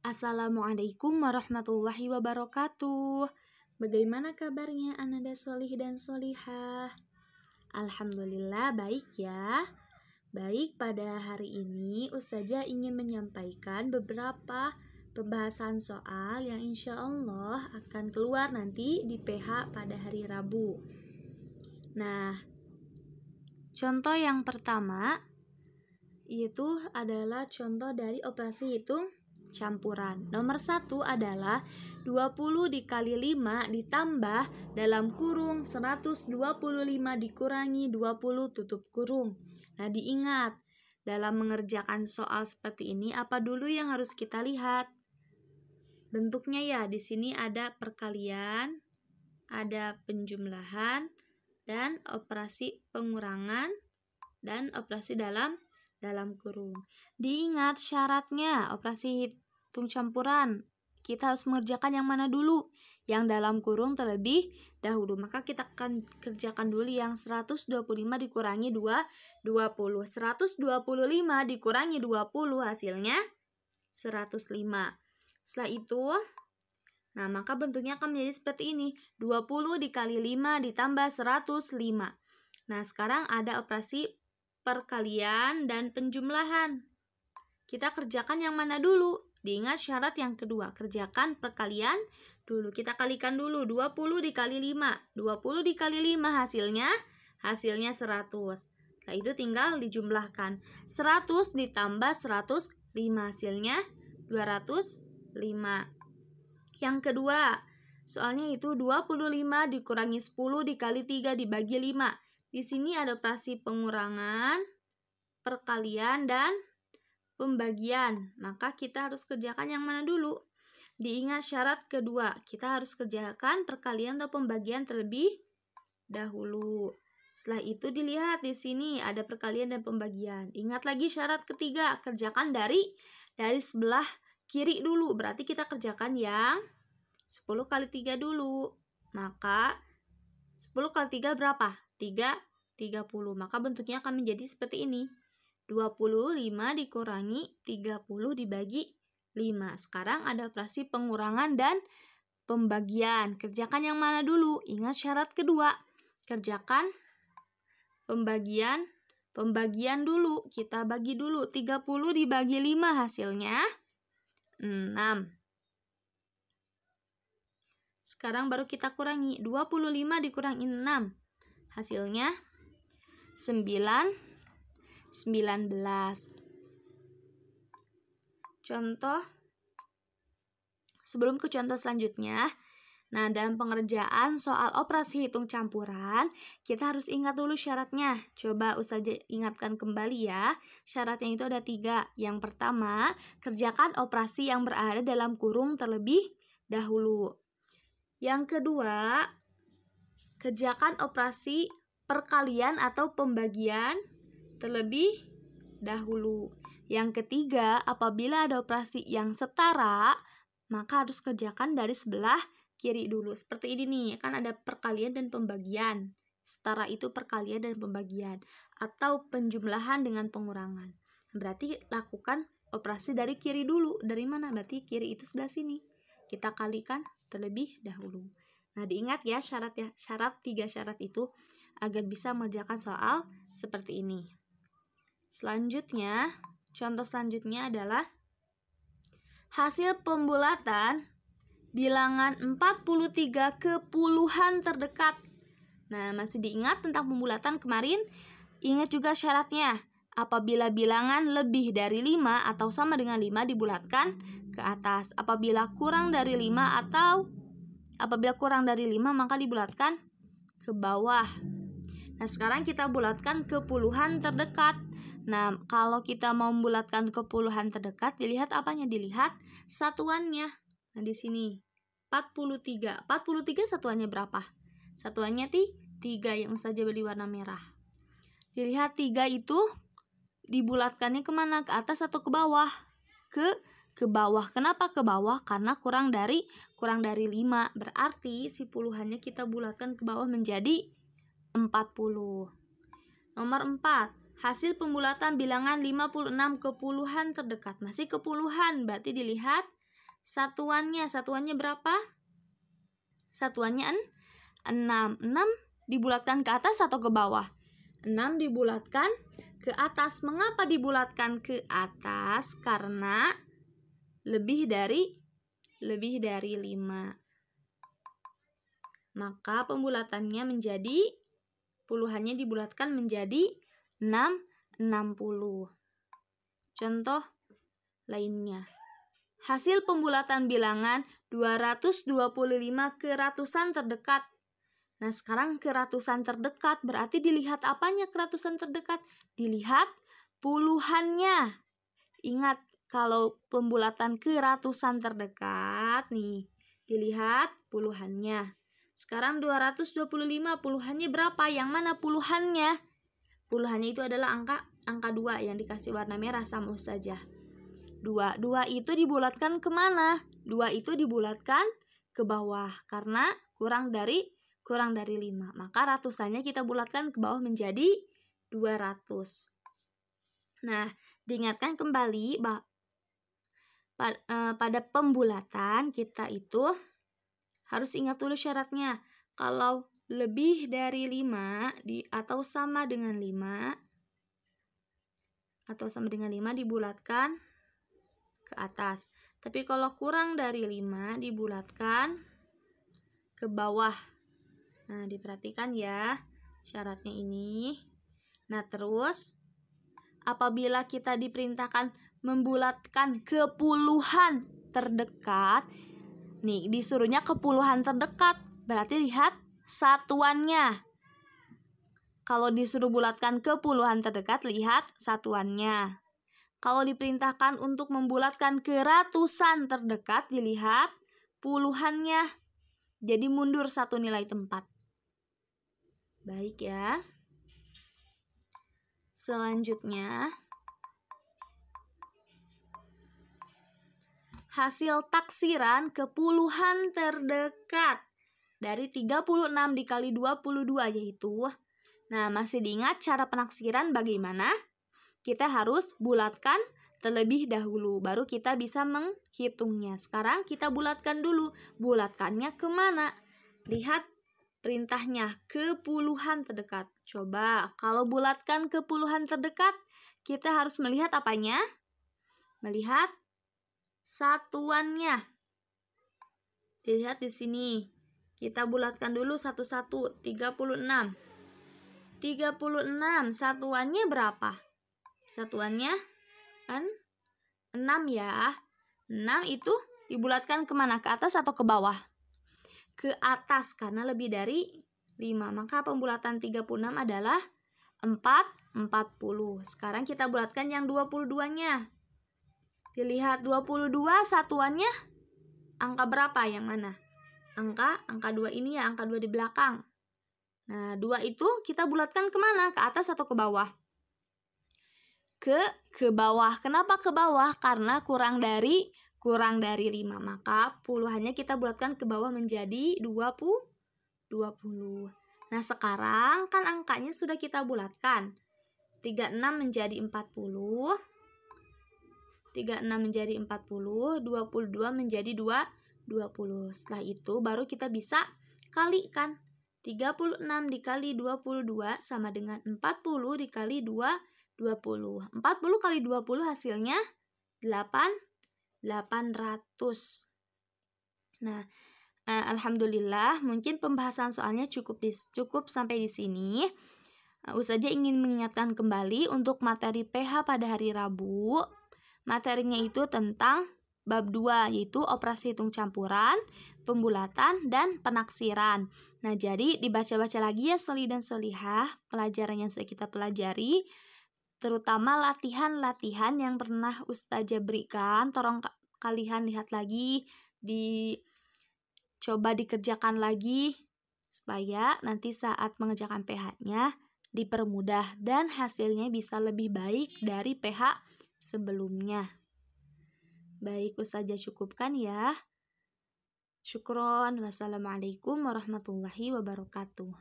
Assalamualaikum warahmatullahi wabarakatuh. Bagaimana kabarnya Ananda Solih dan Solihah? Alhamdulillah baik ya. Baik, pada hari ini Ustazah ingin menyampaikan beberapa pembahasan soal yang insya Allah akan keluar nanti di PH pada hari Rabu. Nah, contoh yang pertama itu adalah contoh dari operasi hitung campuran. Nomor 1 adalah 20 dikali 5 ditambah dalam kurung 125 dikurangi 20 tutup kurung. Nah, diingat, dalam mengerjakan soal seperti ini apa dulu yang harus kita lihat? Bentuknya ya, di sini ada perkalian, ada penjumlahan, dan operasi pengurangan, dan operasi dalam kurung. Diingat syaratnya, operasi hitung campuran kita harus mengerjakan yang mana dulu? Yang dalam kurung terlebih dahulu. Maka kita akan kerjakan dulu yang 125 dikurangi 20. 125 dikurangi 20 hasilnya 105. Setelah itu, nah maka bentuknya akan menjadi seperti ini. 20 dikali 5 ditambah 105. Nah, sekarang ada operasi perkalian dan penjumlahan. Kita kerjakan yang mana dulu? Diingat syarat yang kedua, kerjakan perkalian dulu. Kita kalikan dulu, 20 dikali 5. 20 dikali 5 hasilnya 100. Setelah itu tinggal dijumlahkan. 100 ditambah 105 hasilnya 205. Yang kedua, soalnya itu 25 dikurangi 10 dikali 3 dibagi 5. Di sini ada operasi pengurangan, perkalian, dan pembagian. Maka kita harus kerjakan yang mana dulu? Diingat syarat kedua, kita harus kerjakan perkalian atau pembagian terlebih dahulu. Setelah itu dilihat di sini ada perkalian dan pembagian. Ingat lagi syarat ketiga, kerjakan dari sebelah kiri dulu. Berarti kita kerjakan yang 10 kali 3 dulu. Maka 10 kali 3 berapa? 30. Maka bentuknya akan menjadi seperti ini. 25 dikurangi 30 dibagi 5. Sekarang ada operasi pengurangan dan pembagian. Kerjakan yang mana dulu? Ingat syarat kedua. Kerjakan pembagian dulu. Kita bagi dulu. 30 dibagi 5 hasilnya 6. Sekarang baru kita kurangi. 25 dikurangi 6. Hasilnya 19. Contoh, sebelum ke contoh selanjutnya, nah dalam pengerjaan soal operasi hitung campuran, kita harus ingat dulu syaratnya. Coba Ustazah ingatkan kembali ya. Syaratnya itu ada 3. Yang pertama, kerjakan operasi yang berada dalam kurung terlebih dahulu. Yang kedua, kerjakan operasi perkalian atau pembagian terlebih dahulu. Yang ketiga, apabila ada operasi yang setara, maka harus kerjakan dari sebelah kiri dulu. Seperti ini nih, kan ada perkalian dan pembagian. Setara itu perkalian dan pembagian. Atau penjumlahan dengan pengurangan. Berarti lakukan operasi dari kiri dulu. Dari mana? Berarti kiri itu sebelah sini. Kita kalikan terlebih dahulu. Nah, diingat ya syarat 3 syarat itu agar bisa mengerjakan soal seperti ini. Selanjutnya, contoh selanjutnya adalah hasil pembulatan bilangan 43 ke puluhan terdekat. Nah, masih diingat tentang pembulatan kemarin? Ingat juga syaratnya. Apabila bilangan lebih dari 5 atau sama dengan 5 dibulatkan ke atas. Apabila kurang dari 5 maka dibulatkan ke bawah. Nah, sekarang kita bulatkan ke puluhan terdekat. Nah, kalau kita mau membulatkan ke puluhan terdekat, dilihat apanya? Dilihat satuannya. Nah, di sini 43. 43 satuannya berapa? Satuannya 3 yang Ustazah beri warna merah. Dilihat 3 itu dibulatkannya kemana? Ke atas atau ke bawah? Ke bawah. Kenapa ke bawah? Karena kurang dari 5. Berarti si puluhannya kita bulatkan ke bawah menjadi 40. Nomor 4. Hasil pembulatan bilangan 56 ke puluhan terdekat. Masih ke puluhan, berarti dilihat Satuannya berapa? Satuannya 6. 6 dibulatkan ke atas atau ke bawah? 6 dibulatkan ke atas. Mengapa dibulatkan ke atas? Karena lebih dari 5. Maka pembulatannya menjadi, puluhannya dibulatkan menjadi 60. Contoh lainnya. Hasil pembulatan bilangan 225 ke ratusan terdekat. Nah, sekarang ke ratusan terdekat berarti dilihat apanya ke ratusan terdekat? Dilihat puluhannya. Ingat, kalau pembulatan ke ratusan terdekat nih, dilihat puluhannya. Sekarang 225 puluhannya berapa? Yang mana puluhannya? Puluhannya itu adalah angka 2 yang dikasih warna merah sama Ustazah. 2 itu dibulatkan kemana? 2 itu dibulatkan ke bawah karena kurang dari 5. Maka ratusannya kita bulatkan ke bawah menjadi 200. Nah, diingatkan kembali pada pembulatan kita itu harus ingat dulu syaratnya. Kalau lebih dari 5 atau sama dengan 5 dibulatkan ke atas. Tapi kalau kurang dari 5 dibulatkan ke bawah. Nah, diperhatikan ya syaratnya ini. Nah, terus apabila kita diperintahkan membulatkan ke puluhan terdekat, nih disuruhnya ke puluhan terdekat, berarti lihat satuannya. Kalau disuruh bulatkan ke puluhan terdekat, lihat satuannya. Kalau diperintahkan untuk membulatkan ke ratusan terdekat, dilihat puluhannya. Jadi mundur 1 nilai tempat. Baik ya. Selanjutnya, hasil taksiran ke puluhan terdekat dari 36 dikali 22 yaitu. Nah, masih diingat cara penaksiran bagaimana? Kita harus bulatkan terlebih dahulu, baru kita bisa menghitungnya. Sekarang kita bulatkan dulu. Bulatkannya kemana? Lihat perintahnya, ke puluhan terdekat. Coba, kalau bulatkan ke puluhan terdekat, kita harus melihat apanya? Melihat satuannya. Dilihat di sini. Kita bulatkan dulu satu-satu. 36. 36, satuannya berapa? Satuannya 6 ya. 6 itu dibulatkan kemana? Ke atas atau ke bawah? Ke atas karena lebih dari 5. Maka pembulatan 36 adalah 40. Sekarang kita bulatkan yang 22-nya. Dilihat 22 satuannya angka berapa? Yang mana? Angka 2 ini ya, angka 2 di belakang. Nah, 2 itu kita bulatkan kemana? Ke atas atau ke bawah? Ke bawah. Kenapa ke bawah? Karena kurang dari 5. Maka puluhannya kita bulatkan ke bawah menjadi 20. Nah, sekarang kan angkanya sudah kita bulatkan. 36 menjadi 40. 36 menjadi 40, 22 menjadi 20. Setelah itu baru kita bisa kalikan. 36 dikali 22 sama dengan 40 dikali 20. 40 kali 20 hasilnya 800. Nah, alhamdulillah mungkin pembahasan soalnya cukup sampai di sini. Ustazah ingin mengingatkan kembali untuk materi PH pada hari Rabu. Materinya itu tentang bab 2, yaitu operasi hitung campuran, pembulatan, dan penaksiran. Nah, jadi dibaca-baca lagi ya Sholih dan Sholihah pelajaran yang sudah kita pelajari, terutama latihan-latihan yang pernah Ustazah berikan. Tolong kalian lihat lagi, coba dikerjakan lagi, supaya nanti saat mengerjakan PH-nya dipermudah dan hasilnya bisa lebih baik dari PH sebelumnya. Baik, Ustazah cukupkan ya. Syukron. Wassalamualaikum warahmatullahi wabarakatuh.